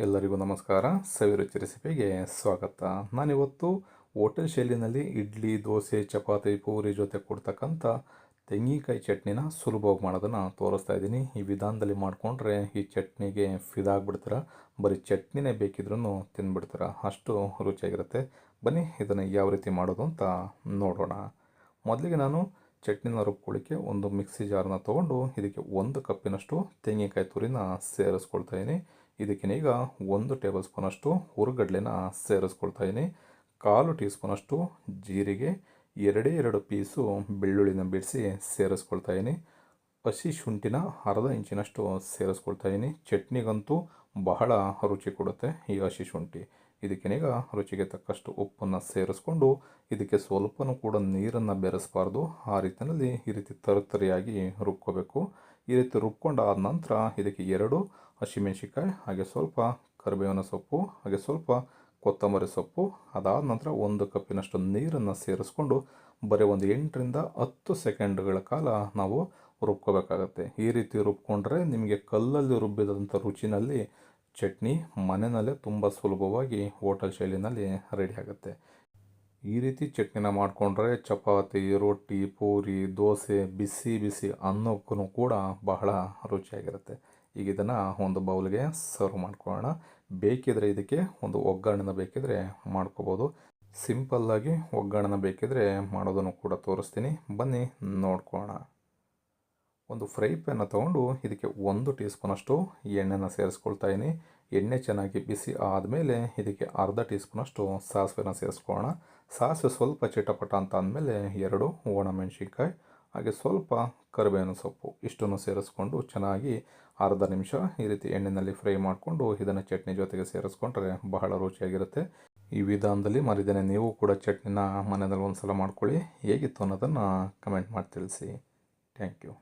ಎಲ್ಲರಿಗೂ ನಮಸ್ಕಾರ. ಸವಿರುಚಿ ರೆಸಿಪಿಗೆ ಸ್ವಾಗತ. ನಾನಿವತ್ತು ಹೋಟೆಲ್ ಶೈಲಿನಲ್ಲಿ ಇಡ್ಲಿ, ದೋಸೆ, ಚಪಾತಿ, ಪೂರಿ ಜೊತೆ ಕೊಡ್ತಕ್ಕಂಥ ತೆಂಗಿನಕಾಯಿ ಚಟ್ನಿನ ಸುಲಭವಾಗಿ ಮಾಡೋದನ್ನು ತೋರಿಸ್ತಾ ಇದ್ದೀನಿ. ಈ ವಿಧಾನದಲ್ಲಿ ಮಾಡಿಕೊಂಡ್ರೆ ಈ ಚಟ್ನಿಗೆ ಫಿದಾಗ್ಬಿಡ್ತೀರ. ಬರೀ ಚಟ್ನಿನೇ ಬೇಕಿದ್ರೂ ತಿಂದ್ಬಿಡ್ತೀರ, ಅಷ್ಟು ರುಚಿಯಾಗಿರುತ್ತೆ. ಬನ್ನಿ ಇದನ್ನು ಯಾವ ರೀತಿ ಮಾಡೋದು ಅಂತ ನೋಡೋಣ. ಮೊದಲಿಗೆ ನಾನು ಚಟ್ನಿನ ರುಬ್ಕೊಳ್ಳಿಕ್ಕೆ ಒಂದು ಮಿಕ್ಸಿ ಜಾರನ್ನ ತೊಗೊಂಡು ಇದಕ್ಕೆ 1 ಕಪ್ಪಿನಷ್ಟು ತೆಂಗಿನಕಾಯಿ ತುರಿನ ಸೇರಿಸ್ಕೊಳ್ತಾ ಇದ್ದೀನಿ. ಇದಕ್ಕೀಗ 1 ಟೇಬಲ್ ಸ್ಪೂನಷ್ಟು ಹುರಿಗಡಲೆನ ಸೇರಿಸ್ಕೊಳ್ತಾ ಇದ್ದೀನಿ. 1/4 ಟೀ ಸ್ಪೂನಷ್ಟು ಜೀರಿಗೆ, 2 ಪೀಸು ಬೆಳ್ಳುಳ್ಳಿನ ಬಿಡಿಸಿ ಸೇರಿಸ್ಕೊಳ್ತಾ ಇದ್ದೀನಿ. ಹಸಿ ಶುಂಠಿನ ಅರ್ಧ ಇಂಚಿನಷ್ಟು ಸೇರಿಸ್ಕೊಳ್ತಾ ಇದ್ದೀನಿ. ಚಟ್ನಿಗಂತೂ ಬಹಳ ರುಚಿ ಕೊಡುತ್ತೆ ಈ ಹಸಿ ಶುಂಠಿ. ಇದಕ್ಕೀಗ ರುಚಿಗೆ ತಕ್ಕಷ್ಟು ಉಪ್ಪನ್ನು ಸೇರಿಸ್ಕೊಂಡು ಇದಕ್ಕೆ ಸ್ವಲ್ಪನೂ ಕೂಡ ನೀರನ್ನು ಬೆರೆಸಬಾರ್ದು. ಆ ರೀತಿಯಲ್ಲಿ ಈ ರೀತಿ ತರಿಯಾಗಿ ರುಬ್ಕೋಬೇಕು. ಈ ರೀತಿ ರುಬ್ಕೊಂಡಾದ ನಂತರ ಇದಕ್ಕೆ 2 ಹಸಿಮೆಣಸಿಕಾಯಿ, ಹಾಗೆ ಸ್ವಲ್ಪ ಕರಿಬೇವಿನ ಸೊಪ್ಪು, ಹಾಗೆ ಸ್ವಲ್ಪ ಕೊತ್ತಂಬರಿ ಸೊಪ್ಪು, ಅದಾದ ನಂತರ 1 ಕಪ್ಪಿನಷ್ಟು ನೀರನ್ನು ಸೇರಿಸ್ಕೊಂಡು ಬರೀ ಒಂದು 8ರಿಂದ 10 ಸೆಕೆಂಡ್ಗಳ ಕಾಲ ನಾವು ರುಬ್ಕೋಬೇಕಾಗತ್ತೆ. ಈ ರೀತಿ ರುಬ್ಕೊಂಡ್ರೆ ನಿಮಗೆ ಕಲ್ಲಲ್ಲಿ ರುಬ್ಬಿದಂಥ ರುಚಿನಲ್ಲಿ ಚಟ್ನಿ ಮನೆಯಲ್ಲೇ ತುಂಬ ಸುಲಭವಾಗಿ ಹೋಟೆಲ್ ಶೈಲಿನಲ್ಲಿ ರೆಡಿ ಆಗುತ್ತೆ. ಈ ರೀತಿ ಚಟ್ನಿನ ಮಾಡಿಕೊಂಡ್ರೆ ಚಪಾತಿ, ರೊಟ್ಟಿ, ಪೂರಿ, ದೋಸೆ, ಬಿಸಿ ಬಿಸಿ ಅನ್ನಕ್ಕೂ ಕೂಡ ಬಹಳ ರುಚಿಯಾಗಿರುತ್ತೆ. ಈಗ ಇದನ್ನು ಒಂದು ಬೌಲ್ಗೆ ಸರ್ವ್ ಮಾಡ್ಕೊಳ್ಳೋಣ. ಬೇಕಿದ್ರೆ ಇದಕ್ಕೆ ಒಂದು ಒಗ್ಗರಣೆನ ಬೇಕಿದ್ರೆ ಮಾಡ್ಕೋಬೋದು. ಸಿಂಪಲ್ಲಾಗಿ ಒಗ್ಗರಣೆನ ಬೇಕಿದ್ರೆ ಮಾಡೋದನ್ನು ಕೂಡ ತೋರಿಸ್ತೀನಿ, ಬನ್ನಿ ನೋಡ್ಕೊಳ್ಳೋಣ. ಒಂದು ಫ್ರೈ ಪ್ಯಾನ್ನ ತೊಗೊಂಡು ಇದಕ್ಕೆ 1 ಟೀ ಸ್ಪೂನಷ್ಟು ಎಣ್ಣೆನ ಸೇರಿಸ್ಕೊಳ್ತಾ ಇದ್ದೀನಿ. ಎಣ್ಣೆ ಚೆನ್ನಾಗಿ ಬಿಸಿ ಆದಮೇಲೆ ಇದಕ್ಕೆ ಅರ್ಧ ಟೀ ಸ್ಪೂನಷ್ಟು ಸಾಸಿವೆನ ಸೇರಿಸ್ಕೊಳ್ಳೋಣ. ಸಾಸಿವೆ ಸ್ವಲ್ಪ ಚಿಟಪಟ ಅಂತ ಅಂದಮೇಲೆ 2 ಒಣಮೆಣಸಿನ್ಕಾಯಿ, ಹಾಗೆ ಸ್ವಲ್ಪ ಕರಿಬೇವಿನ ಸೊಪ್ಪು ಇಷ್ಟನ್ನು ಸೇರಿಸ್ಕೊಂಡು ಚೆನ್ನಾಗಿ ಅರ್ಧ ನಿಮಿಷ ಈ ರೀತಿ ಎಣ್ಣೆಯಲ್ಲಿ ಫ್ರೈ ಮಾಡಿಕೊಂಡು ಇದನ್ನು ಚಟ್ನಿ ಜೊತೆಗೆ ಸೇರಿಸ್ಕೊಂಡ್ರೆ ಬಹಳ ರುಚಿಯಾಗಿರುತ್ತೆ. ಈ ವಿಧಾನದಲ್ಲಿ ಮರಿದೇನೆ ನೀವು ಕೂಡ ಚಟ್ನಿನ ಮನೆಯಲ್ಲಿ ಒಂದು ಸಲ ಮಾಡ್ಕೊಳ್ಳಿ. ಹೇಗಿತ್ತು ಅನ್ನೋದನ್ನು ಕಮೆಂಟ್ ಮಾಡಿ ತಿಳಿಸಿ. Thank you.